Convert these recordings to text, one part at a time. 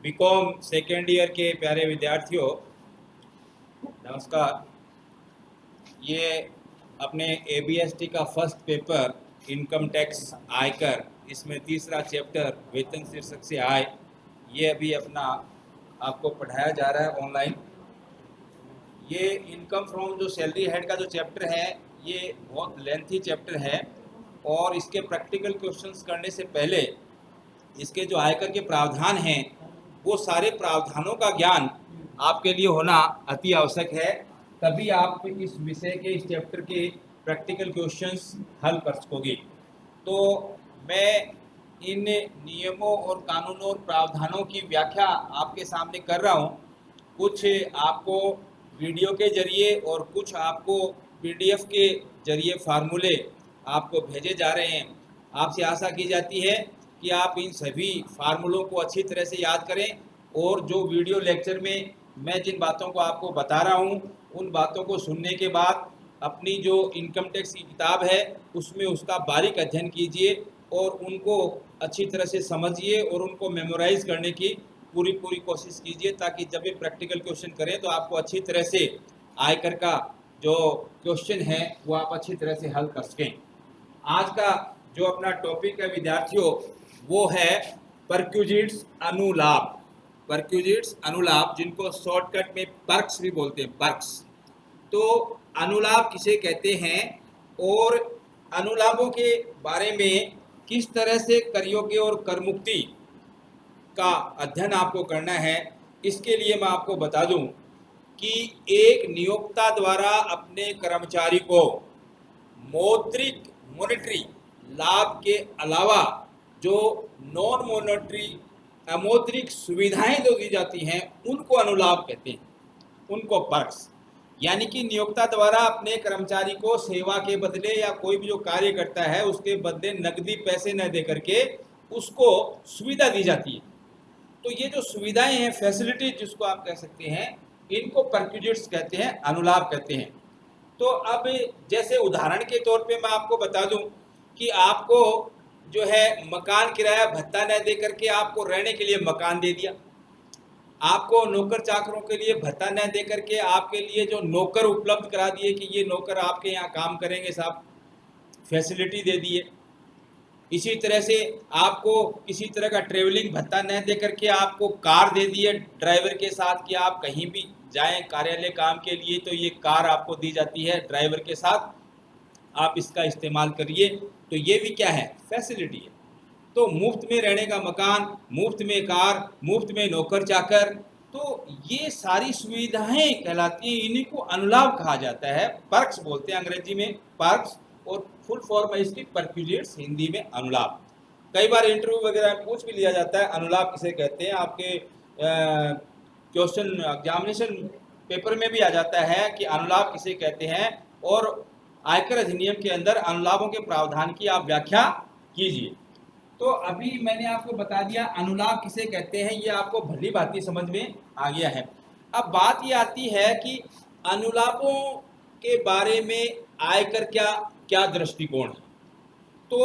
BCom second year के प्यारे विद्यार्थियों, नमस्कार। ये अपने एबीएसटी का फर्स्ट पेपर इनकम टैक्स आयकर, इसमें तीसरा चैप्टर वेतन शीर्षक से आय, ये अभी अपना आपको पढ़ाया जा रहा है ऑनलाइन। ये इनकम फ्रॉम जो सैलरी हेड का जो चैप्टर है, ये बहुत लेंथी चैप्टर है और इसके प्रैक्टिकल क्वेश्चंस करने से पहले इसके जो आयकर के प्रावधान हैं, वो सारे प्रावधानों का ज्ञान आपके लिए होना अति आवश्यक है। तभी आप इस विषय के, इस चैप्टर के प्रैक्टिकल क्वेश्चंस हल कर सकोगे। तो मैं इन नियमों और कानूनों और प्रावधानों की व्याख्या आपके सामने कर रहा हूँ। कुछ आपको वीडियो के जरिए और कुछ आपको पीडीएफ के जरिए फार्मूले आपको भेजे जा रहे हैं। आपसे आशा की जाती है कि आप इन सभी फार्मूलों को अच्छी तरह से याद करें और जो वीडियो लेक्चर में मैं जिन बातों को आपको बता रहा हूं, उन बातों को सुनने के बाद अपनी जो इनकम टैक्स की किताब है उसमें उसका बारीक अध्ययन कीजिए और उनको अच्छी तरह से समझिए और उनको मेमोराइज करने की पूरी कोशिश कीजिए, ताकि जब भी प्रैक्टिकल क्वेश्चन करें तो आपको अच्छी तरह से आयकर का जो क्वेश्चन है वो आप अच्छी तरह से हल कर सकें। आज का जो अपना टॉपिक है विद्यार्थियों, वो है परक्यूजिट्स अनुलाभ। परक्यूजिट्स अनुलाभ, जिनको शॉर्टकट में पर्क्स भी बोलते हैं, पर्क्स। तो अनुलाभ किसे कहते हैं और अनुलाभों के बारे में किस तरह से कर योग्य और कर मुक्ति का अध्ययन आपको करना है, इसके लिए मैं आपको बता दूं कि एक नियोक्ता द्वारा अपने कर्मचारी को मौद्रिक मॉनेटरी लाभ के अलावा जो नॉन मॉनेटरी अमौद्रिक सुविधाएं जो दी जाती हैं उनको अनुलाभ कहते हैं, उनको पर्क्स। यानी कि नियोक्ता द्वारा अपने कर्मचारी को सेवा के बदले या कोई भी जो कार्य करता है उसके बदले नकदी पैसे न दे करके उसको सुविधा दी जाती है। तो ये जो सुविधाएं हैं, फैसिलिटी जिसको आप कह सकते हैं, इनको परक्यूजिट्स कहते हैं, अनुलाभ कहते हैं। तो अब जैसे उदाहरण के तौर पे मैं आपको बता दूं कि आपको जो है मकान किराया भत्ता न दे करके आपको रहने के लिए मकान दे दिया, आपको नौकर चाकरों के लिए भत्ता न दे करके आपके लिए जो नौकर उपलब्ध करा दिए कि ये नौकर आपके यहाँ काम करेंगे साहब, फैसिलिटी दे दिए। इसी तरह से आपको किसी तरह का ट्रेवलिंग भत्ता न दे करके आपको कार दे दिए ड्राइवर के साथ कि आप कहीं भी जाएं कार्यालय काम के लिए तो ये कार आपको दी जाती है ड्राइवर के साथ, आप इसका इस्तेमाल करिए। तो ये भी क्या है, फैसिलिटी है। तो मुफ्त में रहने का मकान, मुफ्त में कार, मुफ्त में नौकर चाकर, तो ये सारी सुविधाएं कहलाती हैं, इन्हीं को अनुलाभ कहा जाता है, पर्क्स बोलते हैं अंग्रेजी में, पर्क्स, और फुल फॉर्म है इसकी परक्यूजिट्स, हिंदी में अनुलाभ। कई बार इंटरव्यू वगैरह में पूछ भी लिया जाता है अनुलाभ किसे कहते हैं, आपके क्वेश्चन एग्जामिनेशन पेपर में भी आ जाता है कि अनुलाभ किसे कहते हैं, और आयकर अधिनियम के अंदर अनुलाभों के प्रावधान की आप व्याख्या कीजिए। तो अभी मैंने आपको बता दिया अनुलाभ किसे कहते हैं, ये आपको भली भांति समझ में आ गया है। अब बात ये आती है कि अनुलाभों के बारे में आयकर क्या दृष्टिकोण है। तो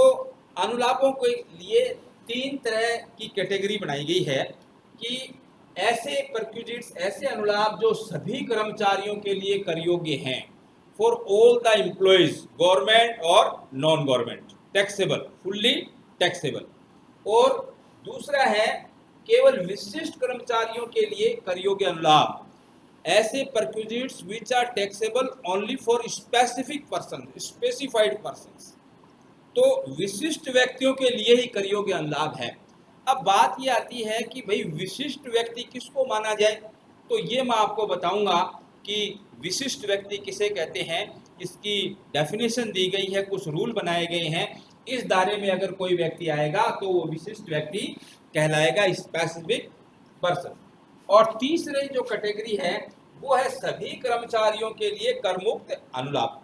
अनुलाभों के लिए तीन तरह की कैटेगरी बनाई गई है कि ऐसे परक्यूजिट्स, ऐसे अनुलाभ जो सभी कर्मचारियों के लिए कर योग्य हैं, for all the employees, government और non government, taxable, fully taxable. और दूसरा है केवल विशिष्ट कर्मचारियों के लिए कर योग्य अनुलाभ, ऐसे perquisites which are taxable only for specific person, specified persons. तो विशिष्ट व्यक्तियों के लिए ही कर योग्य अनुलाभ है। अब बात ये आती है कि भाई विशिष्ट व्यक्ति किसको माना जाए, तो ये मैं आपको बताऊंगा कि विशिष्ट व्यक्ति किसे कहते हैं, इसकी डेफिनेशन दी गई है, कुछ रूल बनाए गए हैं। इस दायरे में अगर कोई व्यक्ति आएगा तो वो विशिष्ट व्यक्ति कहलाएगा, स्पेसिफिक पर्सन। और तीसरी जो कैटेगरी है वो है सभी कर्मचारियों के लिए करमुक्त अनुलाभ,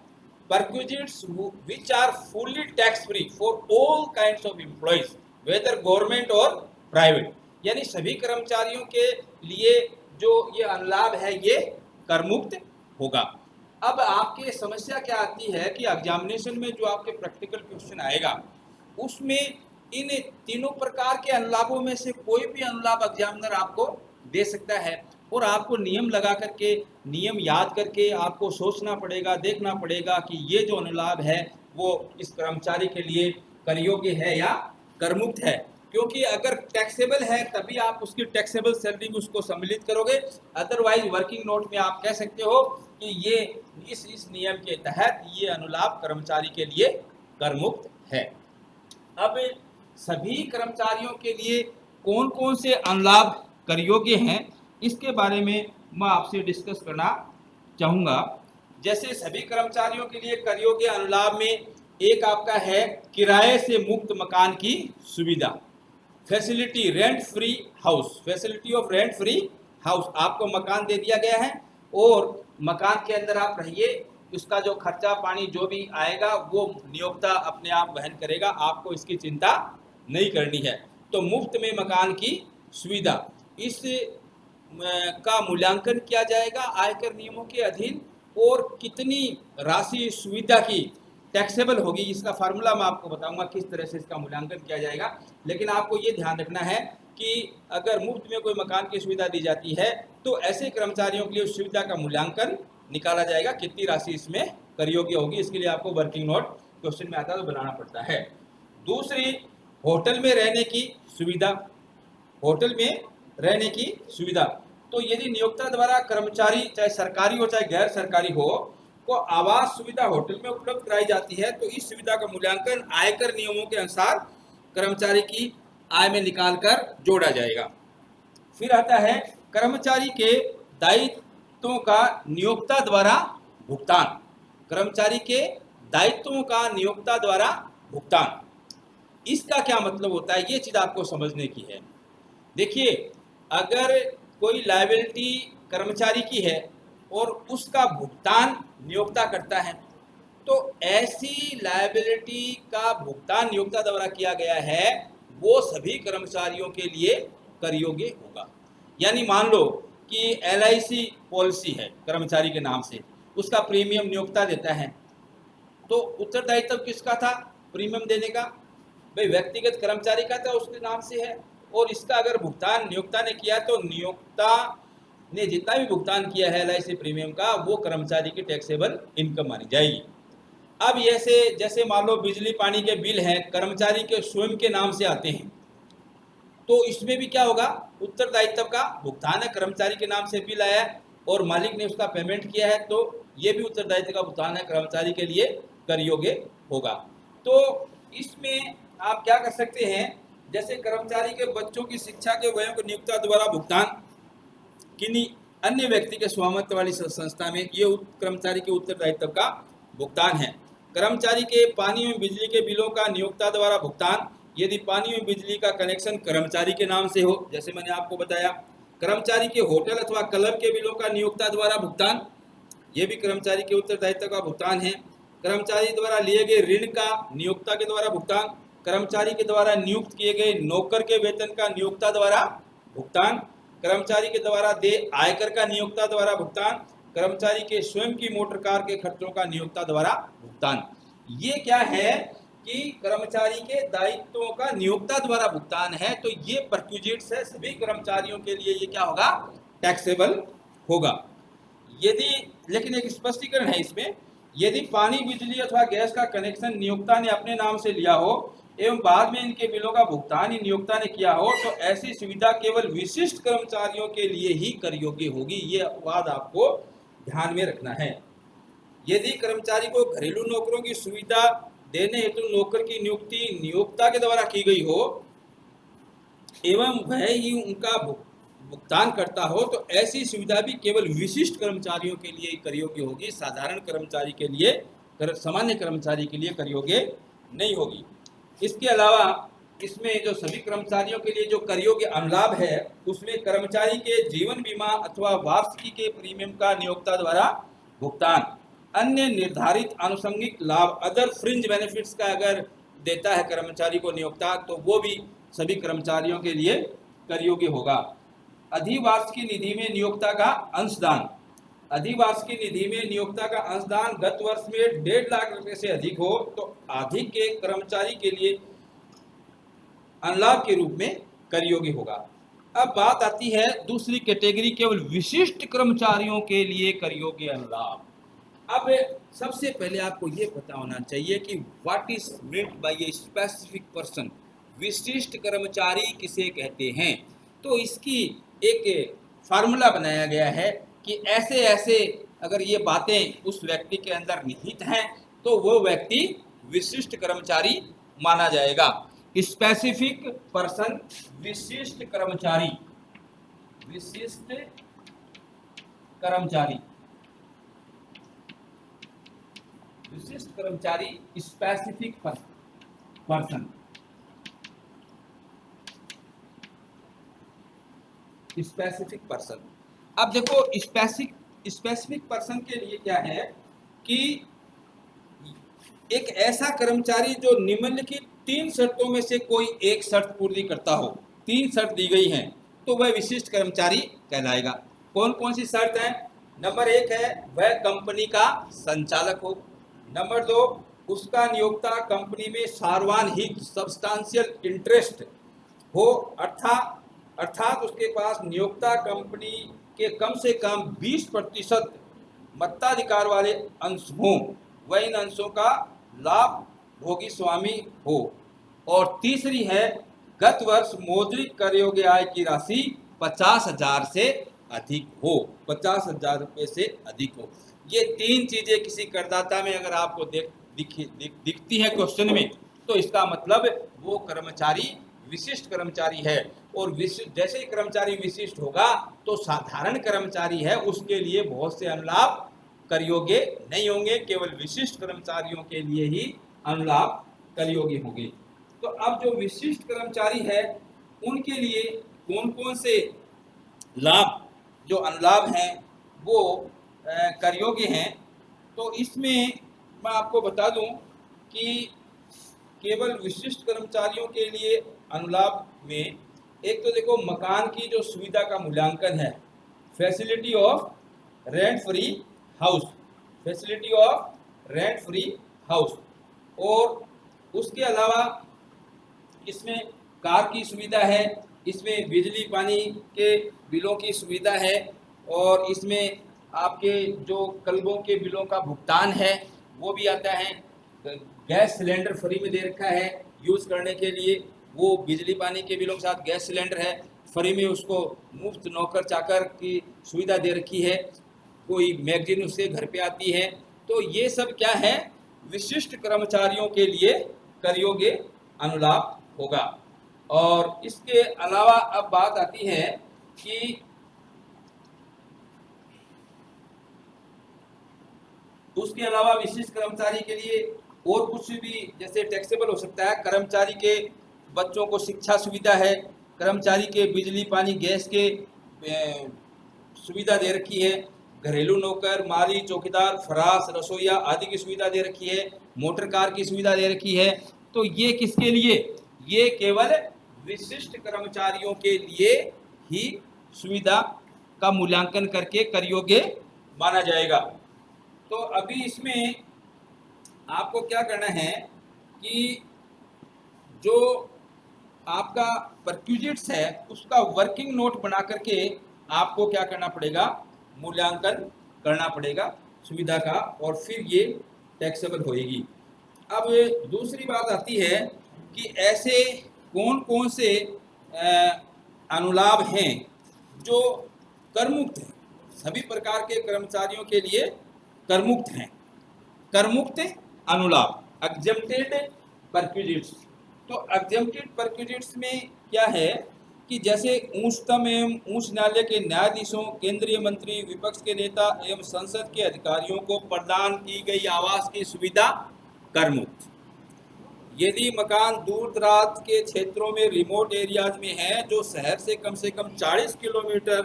perquisites which are fully tax free for all kinds of employees whether government or private। यानी सभी कर्मचारियों के लिए जो ये अनुलाभ है ये करमुक्त होगा। अब आपके समस्या क्या आती है कि एग्जामिनेशन में जो आपके प्रैक्टिकल क्वेश्चन आएगा उसमें इन तीनों प्रकार के अनुलाभों में से कोई भी अनुलाभ एग्जामिनर आपको दे सकता है, और आपको नियम लगा करके, नियम याद करके आपको सोचना पड़ेगा, देखना पड़ेगा कि ये जो अनुलाभ है वो इस कर्मचारी के लिए कर योग्य है या करमुक्त है। क्योंकि अगर टैक्सेबल है तभी आप उसकी टैक्सेबल सैलरी में उसको सम्मिलित करोगे, अदरवाइज वर्किंग नोट में आप कह सकते हो कि ये इस नियम के तहत ये अनुलाभ कर्मचारी के लिए करमुक्त है। अब सभी कर्मचारियों के लिए कौन कौन से अनुलाभ कर योग्य हैं, इसके बारे में मैं आपसे डिस्कस करना चाहूँगा। जैसे सभी कर्मचारियों के लिए कर योग्य अनुलाभ में एक आपका है किराए से मुक्त मकान की सुविधा, facility rent free house, facility of rent free house. आपको मकान दे दिया गया है और मकान के अंदर आप रहिए, उसका जो खर्चा पानी जो भी आएगा वो नियोक्ता अपने आप वहन करेगा, आपको इसकी चिंता नहीं करनी है। तो मुफ्त में मकान की सुविधा, इस का मूल्यांकन किया जाएगा आयकर नियमों के अधीन, और कितनी राशि सुविधा की टैक्सेबल होगी, इसका फार्मूला मैं आपको बताऊंगा किस तरह से इसका मूल्यांकन किया जाएगा। लेकिन आपको ये ध्यान रखना है कि अगर मुफ्त में कोई मकान की सुविधा दी जाती है तो ऐसे कर्मचारियों के लिए उस सुविधा का मूल्यांकन निकाला जाएगा, कितनी राशि इसमें कर योग्य होगी। इसके लिए आपको वर्किंग नोट क्वेश्चन में आता है तो बनाना पड़ता है। दूसरी, होटल में रहने की सुविधा, होटल में रहने की सुविधा। तो यदि नियोक्ता द्वारा कर्मचारी चाहे सरकारी हो चाहे गैर सरकारी हो को आवास सुविधा होटल में उपलब्ध कराई जाती है तो इस सुविधा का मूल्यांकन आयकर नियमों के अनुसार कर्मचारी की आय में निकालकर जोड़ा जाएगा। फिर आता है कर्मचारी के दायित्वों का नियोक्ता द्वारा भुगतान, कर्मचारी के दायित्वों का नियोक्ता द्वारा भुगतान। इसका क्या मतलब होता है, ये चीज आपको समझने की है। देखिए, अगर कोई लायबिलिटी कर्मचारी की है और उसका भुगतान नियोक्ता करता है तो ऐसी लायबिलिटी का भुगतान नियोक्ता द्वारा किया गया है वो सभी कर्मचारियों के लिए कर योग्य होगा। यानी मान लो कि LIC पॉलिसी है कर्मचारी के नाम से, उसका प्रीमियम नियोक्ता देता है, तो उत्तरदायित्व किसका था प्रीमियम देने का? भाई व्यक्तिगत कर्मचारी का था, उसके नाम से है। और इसका अगर भुगतान नियोक्ता ने किया तो नियोक्ता ने जितना भी भुगतान किया है LIC प्रीमियम का वो कर्मचारी की टैक्सेबल इनकम मानी जाएगी। अब जैसे मान लो बिजली पानी के बिल हैं कर्मचारी के स्वयं के नाम से आते हैं, तो इसमें भी क्या होगा, उत्तरदायित्व का भुगतान है, कर्मचारी के नाम से बिल आया है और मालिक ने उसका पेमेंट किया है तो ये भी उत्तरदायित्व का भुगतान है, कर्मचारी के लिए कर योग्य होगा। तो इसमें आप क्या कर सकते हैं, जैसे कर्मचारी के बच्चों की शिक्षा के व्ययों को नियोक्ता द्वारा भुगतान किन्हीं अन्य व्यक्ति के स्वामित्व वाली संस्था में, ये कर्मचारी के उत्तरदायित्व का भुगतान है। कर्मचारी के पानी एवं बिजली के बिलों का नियोक्ता द्वारा भुगतान, यदि पानी एवं बिजली का कनेक्शन कर्मचारी के नाम से हो, जैसे मैंने आपको बताया। कर्मचारी के होटल अथवा क्लब के बिलों का नियोक्ता द्वारा भुगतान, ये भी कर्मचारी के उत्तरदायित्व का भुगतान है। कर्मचारी द्वारा लिए गए ऋण का नियोक्ता के द्वारा भुगतान, कर्मचारी के द्वारा नियुक्त किए गए नौकर के वेतन का नियोक्ता द्वारा भुगतान, कर्मचारी के द्वारा देय आयकर का नियोक्ता द्वारा भुगतान, कर्मचारी के स्वयं की मोटर कार के खर्चों का नियोक्ता द्वारा भुगतान। ये क्या है कि कर्मचारी के दायित्वों का नियोक्ता द्वारा भुगतान है, तो ये परक्विजिट्स है, सभी कर्मचारियों के लिए ये क्या होगा, टैक्सेबल होगा। यदि, लेकिन एक स्पष्टीकरण है इसमें, यदि पानी बिजली अथवा गैस का कनेक्शन नियोक्ता ने अपने नाम से लिया हो एवं बाद में इनके बिलों का भुगतान ही नियोक्ता ने किया हो तो ऐसी सुविधा केवल विशिष्ट कर्मचारियों के लिए ही कर योग्य होगी। ये बात आपको ध्यान में रखना है। यदि कर्मचारी को घरेलू नौकरों की सुविधा देने हेतु नौकर की नियुक्ति नियोक्ता के द्वारा की गई हो एवं वह ही उनका भुगतान करता हो तो ऐसी सुविधा भी केवल विशिष्ट कर्मचारियों के लिए कर योग्य होगी, साधारण कर्मचारी के लिए, सामान्य कर्मचारी के लिए कर योग्य नहीं होगी। इसके अलावा इसमें जो सभी कर्मचारियों के लिए जो कर योग्य अनुलाभ है उसमें कर्मचारी के जीवन बीमा अथवा वार्षिकी के प्रीमियम का नियोक्ता द्वारा भुगतान, अन्य निर्धारित आनुषंगिक लाभ अदर फ्रिंज बेनिफिट्स का अगर देता है कर्मचारी को नियोक्ता तो वो भी सभी कर्मचारियों के लिए कर योग्य होगा। अधिवार्षिकी निधि में नियोक्ता का अंशदान, अधिवार्षिकी निधि में नियोक्ता का अंशदान गत वर्ष में 1.5 लाख रुपए से अधिक हो तो अधिक के कर्मचारी के लिए अनुलाभ के रूप में कर योग्य होगा। अब बात आती है दूसरी कैटेगरी, केवल विशिष्ट कर्मचारियों के लिए कर योग्य अनुलाभ। अब सबसे पहले आपको ये पता होना चाहिए कि what is meant by a specific person, विशिष्ट कर्मचारी किसे कहते हैं। तो इसकी एक फार्मूला बनाया गया है कि ऐसे ऐसे अगर ये बातें उस व्यक्ति के अंदर निहित हैं तो वो व्यक्ति विशिष्ट कर्मचारी माना जाएगा। स्पेसिफिक पर्सन, विशिष्ट कर्मचारी, विशिष्ट कर्मचारी, विशिष्ट कर्मचारी, स्पेसिफिक पर्सन, स्पेसिफिक पर्सन। अब देखो स्पेसिफिक पर्सन के लिए क्या है कि एक ऐसा कर्मचारी जो निम्नलिखित 3 शर्तों में से कोई एक शर्त पूरी करता हो। 3 शर्त दी गई हैं तो वह विशिष्ट कर्मचारी कहलाएगा। कौन कौन सी शर्त है? नंबर 1 है वह कंपनी का संचालक हो। नंबर 2, उसका नियोक्ता कंपनी में सार्वजनिक सब्सटेंशियल इंटरेस्ट हो, अर्थात उसके पास नियोक्ता कंपनी के कम से कम 20% मताधिकार वाले अंश हों, वह इन अंशों का लाभ भोगी स्वामी हो। और तीसरी है गत वर्ष मौद्रिक कर योग्य आय की राशि 50,000 से अधिक हो, 50,000 रुपये से अधिक हो। ये 3 चीजें किसी करदाता में अगर आपको दिखती है क्वेश्चन में तो इसका मतलब वो कर्मचारी विशिष्ट कर्मचारी है। और जैसे ही कर्मचारी विशिष्ट होगा तो साधारण कर्मचारी है उसके लिए बहुत से अनुलाभ कर योग्य नहीं होंगे, केवल विशिष्ट कर्मचारियों के लिए ही अनुलाभ कर योग्य होंगे। तो अब जो विशिष्ट कर्मचारी है उनके लिए कौन कौन से लाभ जो अनुलाभ हैं वो कर योग्य हैं। तो इसमें मैं आपको बता दूं कि केवल विशिष्ट कर्मचारियों के लिए अनुलाभ में एक तो देखो मकान की जो सुविधा का मूल्यांकन है, facility of rent free house, facility of rent free house. और उसके अलावा इसमें कार की सुविधा है, इसमें बिजली पानी के बिलों की सुविधा है, और इसमें आपके जो क्लबों के बिलों का भुगतान है वो भी आता है। गैस सिलेंडर फ्री में दे रखा है यूज़ करने के लिए, वो बिजली पानी के बिलों के साथ गैस सिलेंडर है फ्री में, उसको मुफ्त नौकर चाकर की सुविधा दे रखी है, कोई मैगजीन उसके घर पे आती है। तो ये सब क्या है, विशिष्ट कर्मचारियों के लिए कर योग्य अनुलाभ होगा। और इसके अलावा अब बात आती है कि उसके अलावा विशिष्ट कर्मचारी के लिए और कुछ भी जैसे टैक्सेबल हो सकता है। कर्मचारी के बच्चों को शिक्षा सुविधा है, कर्मचारी के बिजली पानी गैस के सुविधा दे रखी है, घरेलू नौकर, माली, चौकीदार, फराश, रसोईया आदि की सुविधा दे रखी है, मोटर कार की सुविधा दे रखी है। तो ये किसके लिए? ये केवल विशिष्ट कर्मचारियों के लिए ही सुविधा का मूल्यांकन करके कर योग्य माना जाएगा। तो अभी इसमें आपको क्या करना है कि जो आपका परक्यूजिट्स है उसका वर्किंग नोट बना करके आपको क्या करना पड़ेगा, मूल्यांकन करना पड़ेगा सुविधा का, और फिर ये टैक्सेबल होएगी। अब दूसरी बात आती है कि ऐसे कौन कौन से अनुलाभ हैं जो करमुक्त हैं। सभी प्रकार के कर्मचारियों के लिए करमुक्त हैं। करमुक्त अनुलाभ, एग्जेम्प्टेड परक्यूजिट्स। तो एग्जेम्प्टेड परक्यूजिट्स में क्या है कि जैसे उच्चतम एवं उच्च न्यायालय के न्यायाधीशों, केंद्रीय मंत्री, विपक्ष के नेता एवं संसद के अधिकारियों को प्रदान की गई आवास की सुविधा करमुक्त। यदि मकान दूर दराज के क्षेत्रों में, रिमोट एरियाज में है, जो शहर से कम 40 किलोमीटर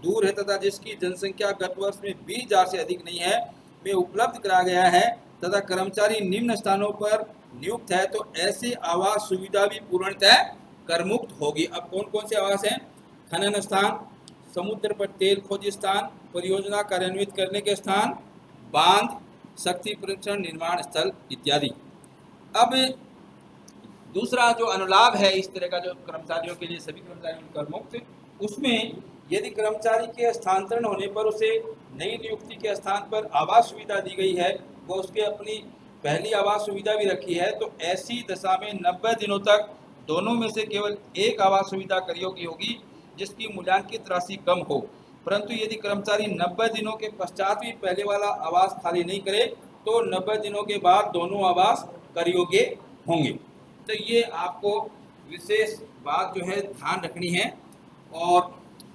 दूर है तथा जिसकी जनसंख्या गत वर्ष में 20,000 से अधिक नहीं है, में उपलब्ध करा गया है तथा कर्मचारी निम्न स्थानों पर नियुक्त है, तो ऐसे आवास सुविधा भी पूर्णतः करमुक्त होगी। अब कौन कौन से आवास हैं? खनन स्थान, समुद्र पर तेल खोज स्थान, परियोजना कार्यान्वित करने के स्थान, बांध, शक्ति परीक्षण निर्माण स्थल इत्यादि। अब दूसरा जो अनुलाभ है इस तरह का जो कर्मचारियों के लिए, सभी कर्मचारियों के कर मुक्त, उसमें यदि कर्मचारी के स्थानांतरण होने पर उसे नई नियुक्ति के स्थान पर आवास सुविधा दी गई है, वो उसके अपनी पहली आवास सुविधा भी रखी है, तो ऐसी दशा में 90 दिनों तक दोनों में से केवल एक आवास सुविधा कर योग्य होगी जिसकी मूल्यांकित राशि कम हो। परंतु यदि कर्मचारी 90 दिनों के पश्चात भी पहले वाला आवास खाली नहीं करे तो 90 दिनों के बाद दोनों आवास कर योग्य होंगे। तो ये आपको विशेष बात जो है ध्यान रखनी है। और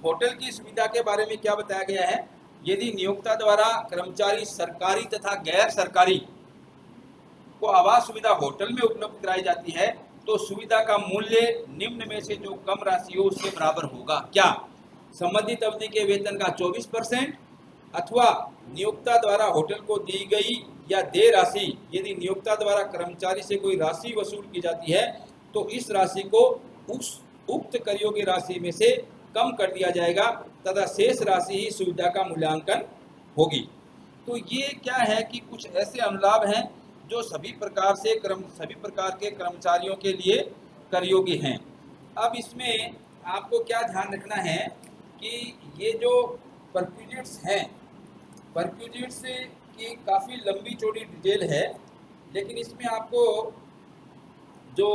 होटल की सुविधा के बारे में क्या बताया गया है, यदि नियोक्ता द्वारा कर्मचारी सरकारी तथा गैर सरकारी को आवास सुविधा होटल में उपलब्ध कराई जाती है तो सुविधा का मूल्य निम्न में से जो कम राशि हो उसके बराबर होगा। क्या? संबंधित अवधि के वेतन का 24% अथवा नियोक्ता द्वारा होटल को दी गई या दे राशि, यदि नियोक्ता द्वारा कर्मचारी से कोई राशि वसूल की जाती है तो इस राशि को उस उक्त कर योग्य राशि में से कम कर दिया जाएगा तथा शेष राशि ही सुविधा का मूल्यांकन होगी। तो ये क्या है कि कुछ ऐसे अनुलाभ हैं जो सभी प्रकार के कर्मचारियों के लिए कर योग्य हैं। अब इसमें आपको क्या ध्यान रखना है कि ये जो परक्विजिट्स हैं, परक्विजिट्स की काफ़ी लंबी चौड़ी डिटेल है, लेकिन इसमें आपको जो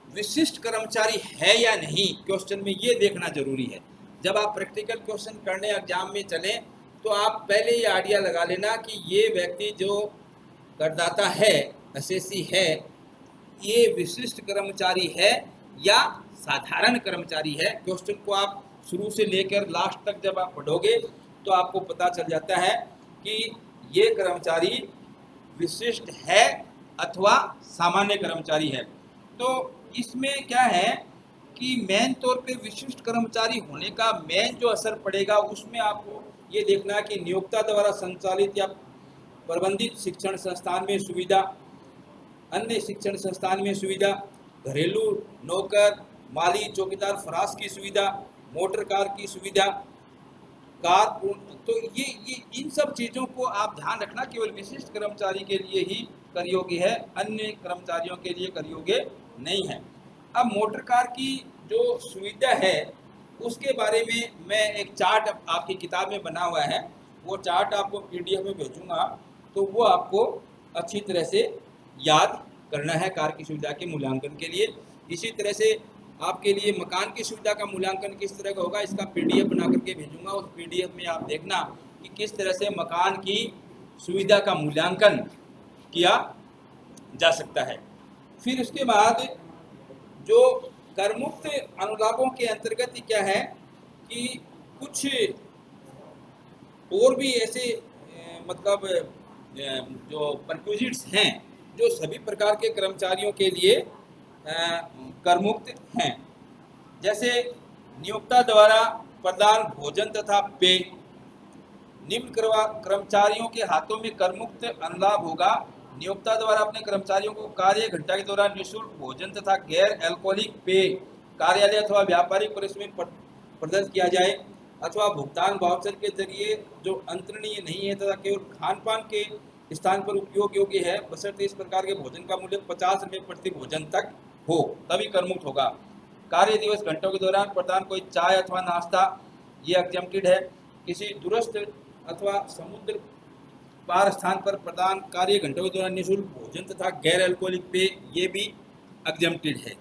विशिष्ट कर्मचारी है या नहीं क्वेश्चन में ये देखना जरूरी है। जब आप प्रैक्टिकल क्वेश्चन करने एग्जाम में चलें तो आप पहले ये आइडिया लगा लेना कि ये व्यक्ति जो करदाता है, असेसी है, ये विशिष्ट कर्मचारी है या साधारण कर्मचारी है। क्वेश्चन को आप शुरू से लेकर लास्ट तक जब आप पढ़ोगे तो आपको पता चल जाता है कि ये कर्मचारी विशिष्ट है अथवा सामान्य कर्मचारी है। तो इसमें क्या है कि मेन तौर पे विशिष्ट कर्मचारी होने का मेन जो असर पड़ेगा उसमें आपको ये देखना है कि नियोक्ता द्वारा संचालित या प्रबंधित शिक्षण संस्थान में सुविधा, अन्य शिक्षण संस्थान में सुविधा, घरेलू नौकर, माली, चौकीदार, फराश की सुविधा, मोटर कार की सुविधा, कार पूर्ण, तो ये इन सब चीज़ों को आप ध्यान रखना केवल विशिष्ट कर्मचारी के लिए ही कर योग्य है, अन्य कर्मचारियों के लिए कर योग्य नहीं है। अब मोटर कार की जो सुविधा है उसके बारे में मैं एक चार्ट आपकी किताब में बना हुआ है, वो चार्ट आपको PDF में भेजूंगा, तो वो आपको अच्छी तरह से याद करना है कार की सुविधा के मूल्यांकन के लिए। इसी तरह से आपके लिए मकान की सुविधा का मूल्यांकन किस तरह का होगा इसका PDF बना करके भेजूंगा। उस PDF में आप देखना कि किस तरह से मकान की सुविधा का मूल्यांकन किया जा सकता है। फिर उसके बाद जो करमुक्त अनुलाभों के अंतर्गत क्या है कि कुछ और भी ऐसे मतलब जो परक्विजिट्स हैं जो सभी प्रकार के कर्मचारियों के लिए करमुक्त हैं। जैसे नियोक्ता द्वारा प्रदान भोजन तथा पेय, निम्न कर्मचारियों के हाथों में करमुक्त अनुलाभ होगा। नियोक्ता द्वारा अपने कर्मचारियों को कार्य घंटा के दौरान निःशुल्क भोजन तथा गैर अल्कोहलिक पेय कार्यालय अथवा व्यापारिक परिसर में प्रदत्त किया जाए अथवा भुगतान वाउचर के जरिए जो अंतरणीय नहीं है तथा केवल खान पान के स्थान पर उपयोग योग्य है, बशर्ते इस प्रकार के भोजन का मूल्य 50 रुपये प्रति भोजन तक हो, तभी करमुक्त होगा। कार्य दिवस घंटों के दौरान प्रदान कोई चाय अथवा नाश्ता ये एग्जम्प्टेड है। किसी दूरस्थ अथवा समुद्र पार स्थान पर प्रदान कार्य घंटों के दौरान निःशुल्क भोजन तथा गैर अल्कोहलिक पेय ये भी एग्जम्प्टेड है।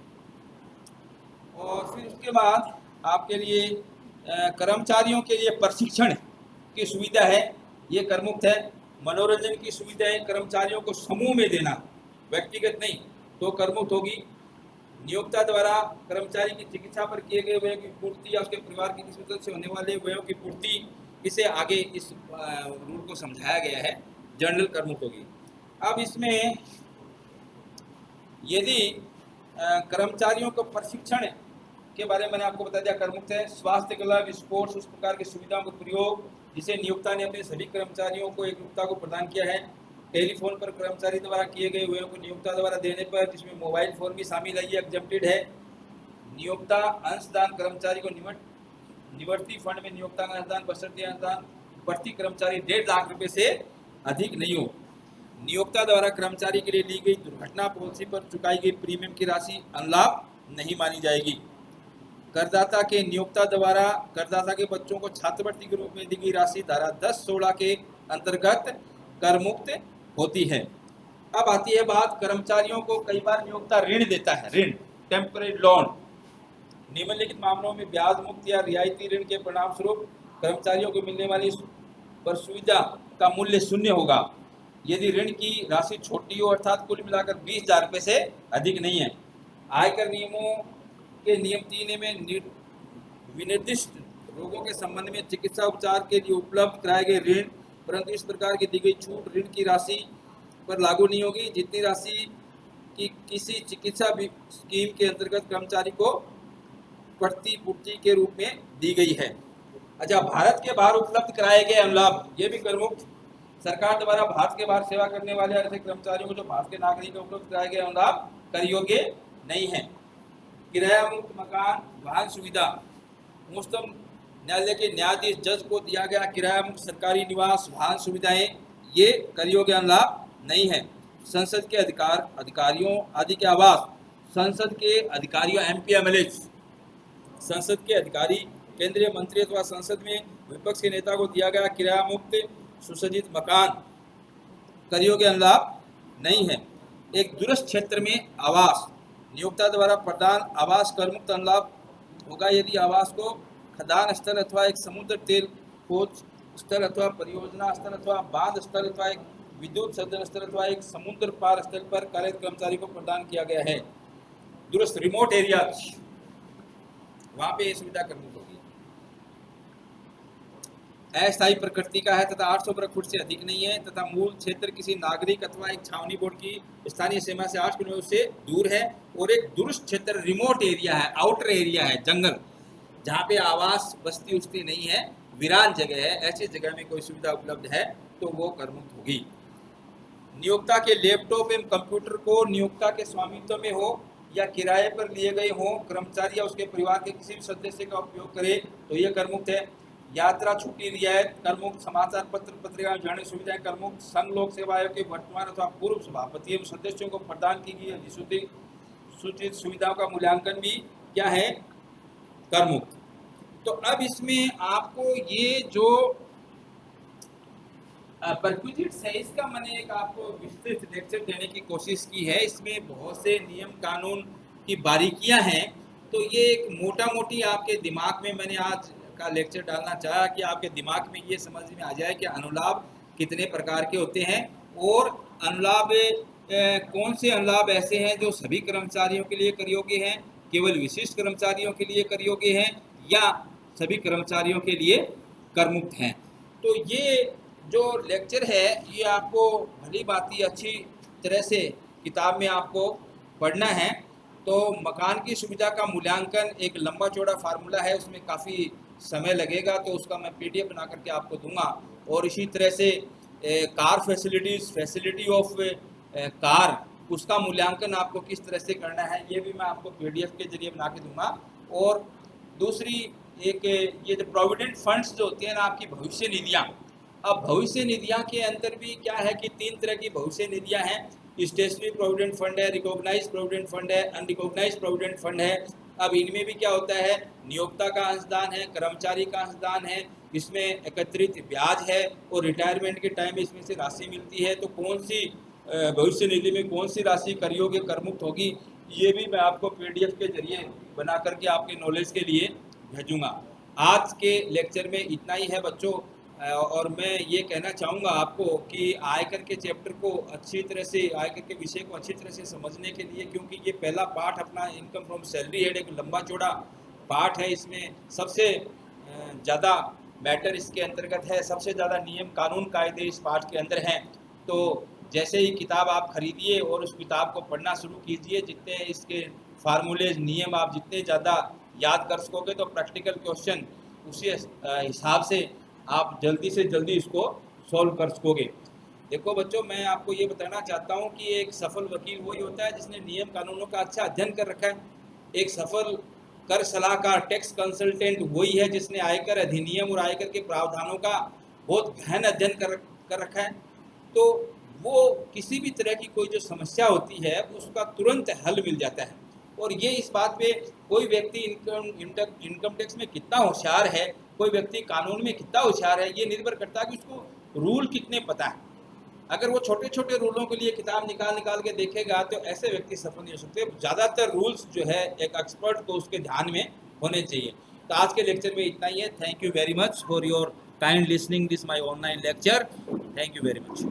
और फिर उसके बाद आपके लिए कर्मचारियों के लिए प्रशिक्षण की सुविधा है, ये करमुक्त है। मनोरंजन की सुविधा है, कर्मचारियों को समूह में देना, व्यक्तिगत नहीं, तो करमुक्त होगी। नियोक्ता द्वारा कर्मचारी की चिकित्सा पर किए गए व्ययों की पूर्ति या उसके परिवार की किसी तरह से होने वाले व्ययों की पूर्ति, इसे आगे इस रूल को समझाया गया है, जनरल करमुक्त होगी। अब इसमें यदि कर्मचारियों को प्रशिक्षण के बारे में मैंने आपको बता दिया करमुक्त है। स्वास्थ्य क्लब, स्पोर्ट्स, उस प्रकार की सुविधाओं का प्रयोग जिसे नियोक्ता ने अपने सभी कर्मचारियों को एकरूपता को प्रदान किया है। टेलीफोन पर कर्मचारी द्वारा किए गए व्ययों को नियोक्ता द्वारा देने पर, जिसमें मोबाइल फोन भी शामिल है, ये एग्जम्प्टेड है। नियोक्ता अंशदान कर्मचारी को निवर्ती फंड में नियोक्ता का अंशदान, बशर्ते अंशदान प्रति कर्मचारी 1.5 लाख रुपये से अधिक नहीं हो। नियोक्ता द्वारा कर्मचारी के लिए ली गई दुर्घटना पॉलिसी पर चुकाई गई प्रीमियम की राशि अनुलाभ नहीं मानी जाएगी। करदाता के नियोक्ता द्वारा करदाता के बच्चों को छात्रवृत्ति के रूप में दी गई राशि धारा 10-16 के अंतर्गत कर मुक्त होती है। अब आती है बात, कर्मचारियों को कई बार नियोक्ता ऋण देता है, ऋण, टेम्परेरी लोन। निम्नलिखित मामलों में ब्याज मुक्त या रियायती ऋण के परिणाम स्वरूप कर्मचारियों को मिलने वाली पर सुविधा का मूल्य शून्य होगा यदि ऋण की राशि छोटी हो, अर्थात कुल मिलाकर 20,000 रुपये से अधिक नहीं है। आयकर नियमों के नियम 3 में विनिर्दिष्ट रोगों के संबंध में चिकित्सा उपचार के लिए उपलब्ध कराए गए ऋण, परंतु इस प्रकार की दी गई छूट ऋण की राशि पर लागू नहीं होगी जितनी राशि की किसी चिकित्सा स्कीम के अंतर्गत कर्मचारी को प्रतिपूर्ति के रूप में दी गई है। अच्छा, भारत के बाहर उपलब्ध कराए गए अनुलाभ, ये भी करमुक्त। सरकार द्वारा भारत के बाहर सेवा करने वाले ऐसे कर्मचारियों को जो भारत के नागरिक उपलब्ध कराए गए अनुलाभ कर योग्य नहीं है। किराया मुक्त मकान वाहन सुविधा, उच्चतम न्यायालय के न्यायाधीश जज को दिया गया किराया मुक्त सरकारी निवास वाहन सुविधाएं ये कर योग्य अनुलाभ नहीं है। संसद के अधिकारियों आदि के आवास, संसद के अधिकारियों MP MLA, संसद के अधिकारी, केंद्रीय मंत्री अथवा संसद में विपक्ष के नेता को दिया गया किराया मुक्त सुसज्जित मकान कर योग्य अनुलाभ नहीं है। एक दूरस्थ क्षेत्र में आवास, नियोक्ता द्वारा प्रदान आवास कर मुक्त अनुलाभ होगा यदि आवास को खदान स्थल अथवा एक समुद्र तेल खोज स्थल अथवा परियोजना स्थल अथवा बांध स्थल अथवा एक विद्युत संचरण स्थल अथवा एक समुद्र पार स्थल पर कार्यरत कर्मचारी को प्रदान किया गया है। दूरस्थ रिमोट एरिया, वहां पे ये सुविधा करनी होगी। अस्थायी प्रकृति का है तथा 800 वर्ग फुट से अधिक नहीं है तथा मूल क्षेत्र किसी नागरिक अथवा एक छावनी बोर्ड की स्थानीय सीमा से 8 किलोमीटर से दूर है और एक दूरस्थ क्षेत्र रिमोट एरिया है, आउटर एरिया है, जंगल, जहाँ पे आवास बस्ती उस्ती नहीं है, वीरान जगह है, ऐसी जगह में कोई सुविधा उपलब्ध है तो वो करमुक्त होगी। नियोक्ता के लैपटॉप एवं कंप्यूटर को नियोक्ता के स्वामित्व में हो या किराए पर लिए गए हों, कर्मचारी या उसके परिवार के किसी भी सदस्य का उपयोग करे तो यह करमुक्त है। यात्रा छुट्टी रियायत करमुक्त, समाचार पत्र पत्रिका जाने सुविधाएं करमुक्त, संघ लोक सेवा आयोग के वर्तमान अथवा पूर्व सभापति एवं सदस्यों को प्रदान की गई सूचित सुविधाओं का मूल्यांकन भी क्या है, करमुक्त। तो अब इसमें आपको ये जो परक्विजिट्स है इसका मैंने एक आपको विस्तृत लेक्चर देने की कोशिश की है। इसमें बहुत से नियम कानून की बारीकियां हैं, तो ये एक मोटा मोटी आपके दिमाग में मैंने आज का लेक्चर डालना चाहा कि आपके दिमाग में ये समझ में आ जाए कि अनुलाभ कितने प्रकार के होते हैं और अनुलाभ कौन से अनुलाभ ऐसे हैं जो सभी कर्मचारियों के लिए कर योग्य हैं, केवल विशिष्ट कर्मचारियों के लिए कर योग्य हैं या सभी कर्मचारियों के लिए करमुक्त हैं। तो ये जो लेक्चर है ये आपको भली भांति अच्छी तरह से किताब में आपको पढ़ना है। तो मकान की सुविधा का मूल्यांकन एक लंबा चौड़ा फार्मूला है, उसमें काफ़ी समय लगेगा, तो उसका मैं PDF बना करके आपको दूंगा। और इसी तरह से कार फैसिलिटी ऑफ कार, उसका मूल्यांकन आपको किस तरह से करना है ये भी मैं आपको PDF के जरिए बना के दूंगा। और दूसरी एक ये जो प्रोविडेंट फंड्स जो होती हैं ना, आपकी भविष्य निधियाँ, अब भविष्य निधियाँ के अंदर भी क्या है कि 3 तरह की भविष्य निधियाँ हैं। स्टेशनरी प्रोविडेंट फंड है, रिकॉग्नाइज प्रोविडेंट फंड है, अनरिकॉग्नाइज प्रोविडेंट फंड है। अब इनमें भी क्या होता है, नियोक्ता का अंशदान है, कर्मचारी का अंशदान है, इसमें एकत्रित ब्याज है और रिटायरमेंट के टाइम इसमें से राशि मिलती है। तो कौन सी भविष्य निधि में कौन सी राशि कर योग्य करमुक्त होगी ये भी मैं आपको PDF के जरिए बना करके आपके नॉलेज के लिए भेजूँगा। आज के लेक्चर में इतना ही है बच्चों, और मैं ये कहना चाहूँगा आपको कि आयकर के चैप्टर को अच्छी तरह से, आयकर के विषय को अच्छी तरह से समझने के लिए, क्योंकि ये पहला पार्ट अपना इनकम फ्रॉम सैलरी हेड एक लंबा चौड़ा पार्ट है, इसमें सबसे ज़्यादा मैटर इसके अंतर्गत है, सबसे ज़्यादा नियम कानून कायदे इस पार्ट के अंदर हैं। तो जैसे ही किताब आप खरीदिए और उस किताब को पढ़ना शुरू कीजिए, जितने इसके फार्मूलेज नियम आप जितने ज़्यादा याद कर सकोगे तो प्रैक्टिकल क्वेश्चन उसी हिसाब से आप जल्दी से जल्दी इसको सॉल्व कर सकोगे। देखो बच्चों, मैं आपको ये बताना चाहता हूँ कि एक सफल वकील वही होता है जिसने नियम कानूनों का अच्छा अध्ययन कर रखा है। एक सफल कर सलाहकार, टैक्स कंसल्टेंट वही है जिसने आयकर अधिनियम और आयकर के प्रावधानों का बहुत गहन अध्ययन कर रखा है। तो वो किसी भी तरह की कोई जो समस्या होती है उसका तुरंत हल मिल जाता है। और ये इस बात पे कोई व्यक्ति इनकम टैक्स में कितना होशियार है, कोई व्यक्ति कानून में कितना होशियार है, ये निर्भर करता है कि उसको रूल कितने पता है। अगर वो छोटे छोटे रूलों के लिए किताब निकाल निकाल के देखेगा तो ऐसे व्यक्ति सफल नहीं हो सकते। ज़्यादातर रूल्स जो है एक एक्सपर्ट को उसके ध्यान में होने चाहिए। तो आज के लेक्चर में इतना ही है। Thank you very much for your kind listening this my online lecture. Thank you very much.